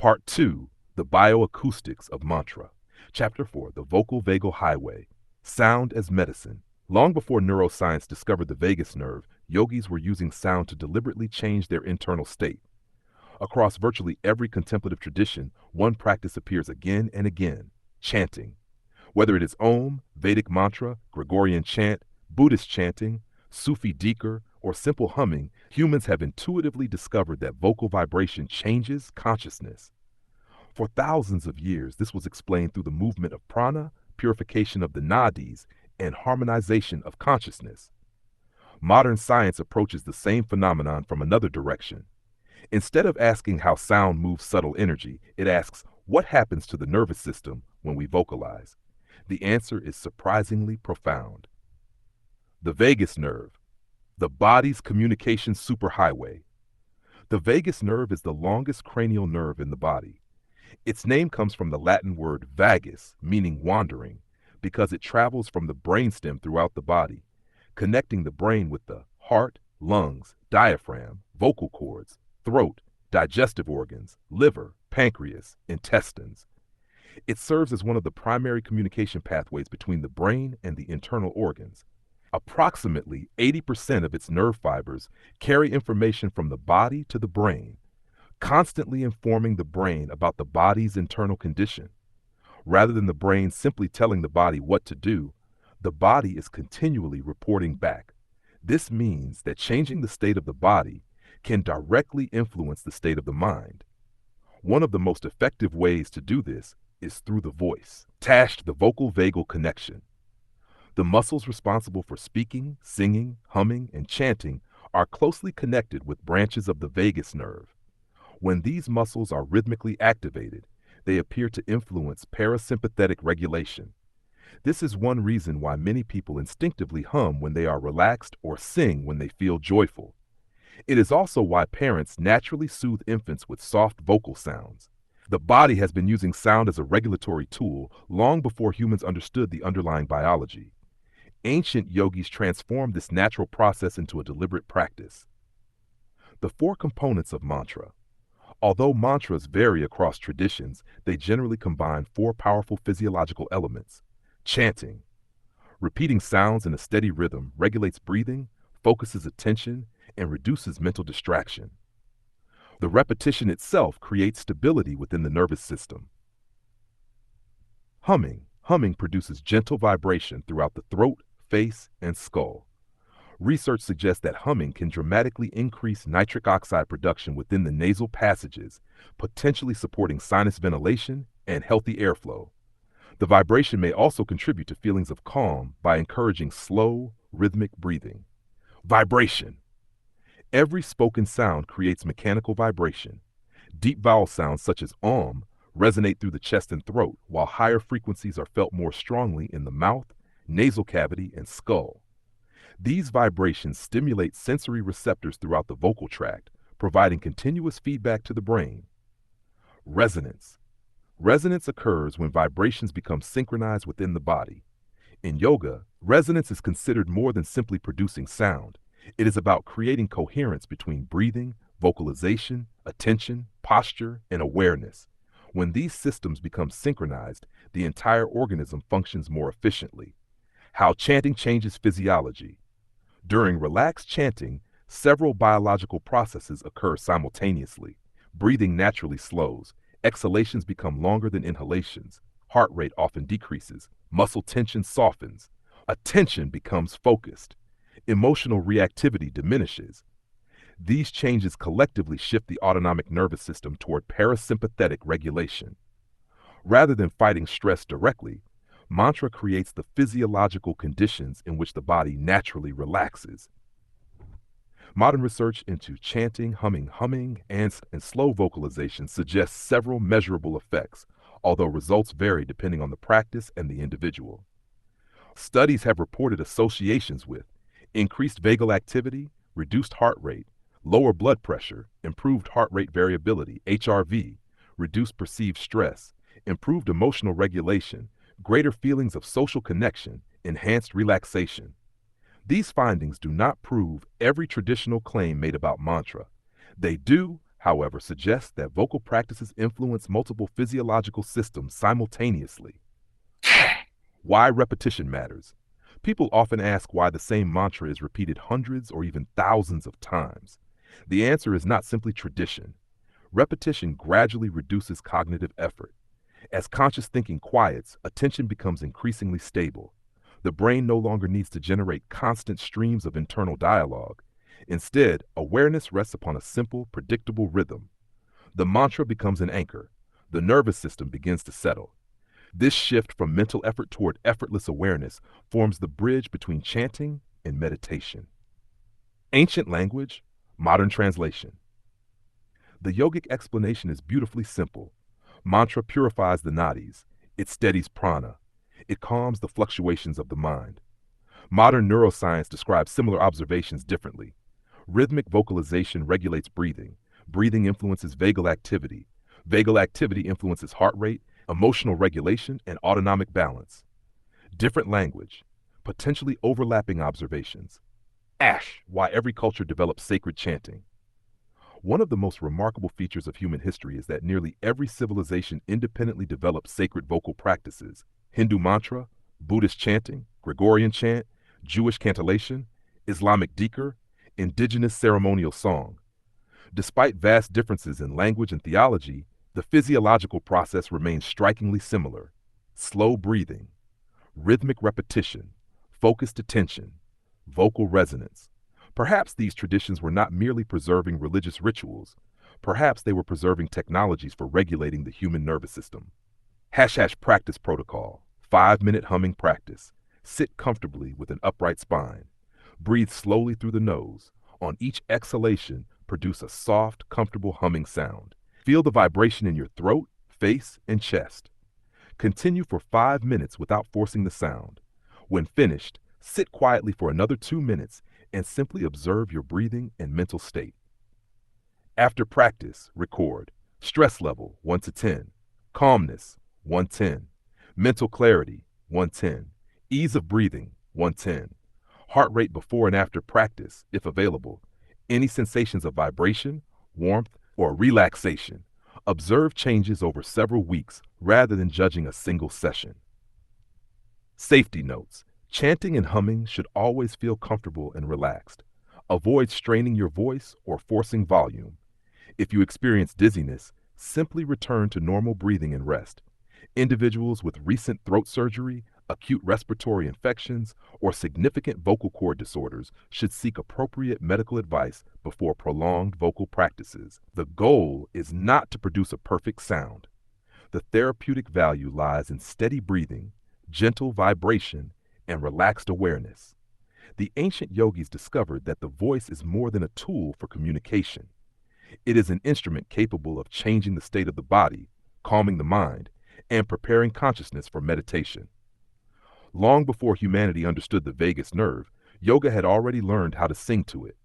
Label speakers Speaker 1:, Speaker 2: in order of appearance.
Speaker 1: Part 2, the BIO-Acoustics of Mantra. Chapter 4, the Vocal Vagal Highway, Sound as Medicine. Long before neuroscience discovered the vagus nerve, yogis were using sound to deliberately change their internal state. Across virtually every contemplative tradition, one practice appears again and again: chanting. Whether it is Om, Vedic mantra, Gregorian chant, Buddhist chanting, Sufi dhikr, or simple humming, humans have intuitively discovered that vocal vibration changes consciousness. For thousands of years, this was explained through the movement of prana, purification of the nadis, and harmonization of consciousness. Modern science approaches the same phenomenon from another direction. Instead of asking how sound moves subtle energy, it asks what happens to the nervous system when we vocalize. The answer is surprisingly profound. The vagus nerve, the body's communication superhighway. The vagus nerve is the longest cranial nerve in the body. Its name comes from the Latin word vagus, meaning wandering, because it travels from the brainstem throughout the body, connecting the brain with the heart, lungs, diaphragm, vocal cords, throat, digestive organs, liver, pancreas, intestines. It serves as one of the primary communication pathways between the brain and the internal organs. Approximately 80% of its nerve fibers carry information from the body to the brain, constantly informing the brain about the body's internal condition. Rather than the brain simply telling the body what to do, the body is continually reporting back. This means that changing the state of the body can directly influence the state of the mind. One of the most effective ways to do this is through the voice. Tashed the vocal vagal connection. The muscles responsible for speaking, singing, humming, and chanting are closely connected with branches of the vagus nerve. When these muscles are rhythmically activated, they appear to influence parasympathetic regulation. This is one reason why many people instinctively hum when they are relaxed or sing when they feel joyful. It is also why parents naturally soothe infants with soft vocal sounds. The body has been using sound as a regulatory tool long before humans understood the underlying biology. Ancient yogis transformed this natural process into a deliberate practice. The four components of mantra. Although mantras vary across traditions, they generally combine four powerful physiological elements. Chanting. Repeating sounds in a steady rhythm regulates breathing, focuses attention, and reduces mental distraction. The repetition itself creates stability within the nervous system. Humming. Humming produces gentle vibration throughout the throat, face, and skull. Research suggests that humming can dramatically increase nitric oxide production within the nasal passages, potentially supporting sinus ventilation and healthy airflow. The vibration may also contribute to feelings of calm by encouraging slow, rhythmic breathing. Vibration. Every spoken sound creates mechanical vibration. Deep vowel sounds such as Om resonate through the chest and throat, while higher frequencies are felt more strongly in the mouth, nasal cavity, and skull. These vibrations stimulate sensory receptors throughout the vocal tract, providing continuous feedback to the brain. Resonance. Resonance occurs when vibrations become synchronized within the body. In yoga, resonance is considered more than simply producing sound. It is about creating coherence between breathing, vocalization, attention, posture, and awareness. When these systems become synchronized, the entire organism functions more efficiently. How chanting changes physiology. During relaxed chanting, several biological processes occur simultaneously. Breathing naturally slows, exhalations become longer than inhalations, heart rate often decreases, muscle tension softens, attention becomes focused, emotional reactivity diminishes. These changes collectively shift the autonomic nervous system toward parasympathetic regulation. Rather than fighting stress directly, mantra creates the physiological conditions in which the body naturally relaxes. Modern research into chanting, humming, and slow vocalization suggests several measurable effects, although results vary depending on the practice and the individual. Studies have reported associations with increased vagal activity, reduced heart rate, lower blood pressure, improved heart rate variability, HRV, reduced perceived stress, improved emotional regulation, greater feelings of social connection, enhanced relaxation. These findings do not prove every traditional claim made about mantra. They do, however, suggests that vocal practices influence multiple physiological systems simultaneously. Why repetition matters. People often ask why the same mantra is repeated hundreds or even thousands of times. The answer is not simply tradition. Repetition gradually reduces cognitive effort. As conscious thinking quiets, attention becomes increasingly stable. The brain no longer needs to generate constant streams of internal dialogue. Instead, awareness rests upon a simple, predictable rhythm. The mantra becomes an anchor. The nervous system begins to settle. This shift from mental effort toward effortless awareness forms the bridge between chanting and meditation. Ancient language, modern translation. The yogic explanation is beautifully simple. Mantra purifies the nadis. It steadies prana. It calms the fluctuations of the mind. Modern neuroscience describes similar observations differently. Rhythmic vocalization regulates breathing. Breathing influences vagal activity. Vagal activity influences heart rate, emotional regulation, and autonomic balance. Different language, potentially overlapping observations. Why every culture develops sacred chanting. One of the most remarkable features of human history is that nearly every civilization independently developed sacred vocal practices. Hindu mantra, Buddhist chanting, Gregorian chant, Jewish cantillation, Islamic dhikr, indigenous ceremonial song. Despite vast differences in language and theology, the physiological process remains strikingly similar. Slow breathing, rhythmic repetition, focused attention, vocal resonance. Perhaps these traditions were not merely preserving religious rituals. Perhaps they were preserving technologies for regulating the human nervous system. Practice protocol. 5-minute humming practice. Sit comfortably with an upright spine. Breathe slowly through the nose. On each exhalation, produce a soft, comfortable humming sound. Feel the vibration in your throat, face, and chest. Continue for 5 minutes without forcing the sound. When finished, sit quietly for another 2 minutes and simply observe your breathing and mental state. After practice, record. Stress level, 1 to 10. Calmness, 110. Mental clarity, 110. Ease of breathing, 110. Heart rate before and after practice, if available. Any sensations of vibration, warmth, or relaxation. Observe changes over several weeks rather than judging a single session. Safety notes. Chanting and humming should always feel comfortable and relaxed. Avoid straining your voice or forcing volume. If you experience dizziness, simply return to normal breathing and rest. Individuals with recent throat surgery, acute respiratory infections, or significant vocal cord disorders should seek appropriate medical advice before prolonged vocal practices. The goal is not to produce a perfect sound. The therapeutic value lies in steady breathing, gentle vibration, and relaxed awareness. The ancient yogis discovered that the voice is more than a tool for communication. It is an instrument capable of changing the state of the body, calming the mind, and preparing consciousness for meditation. Long before humanity understood the vagus nerve, yoga had already learned how to sing to it.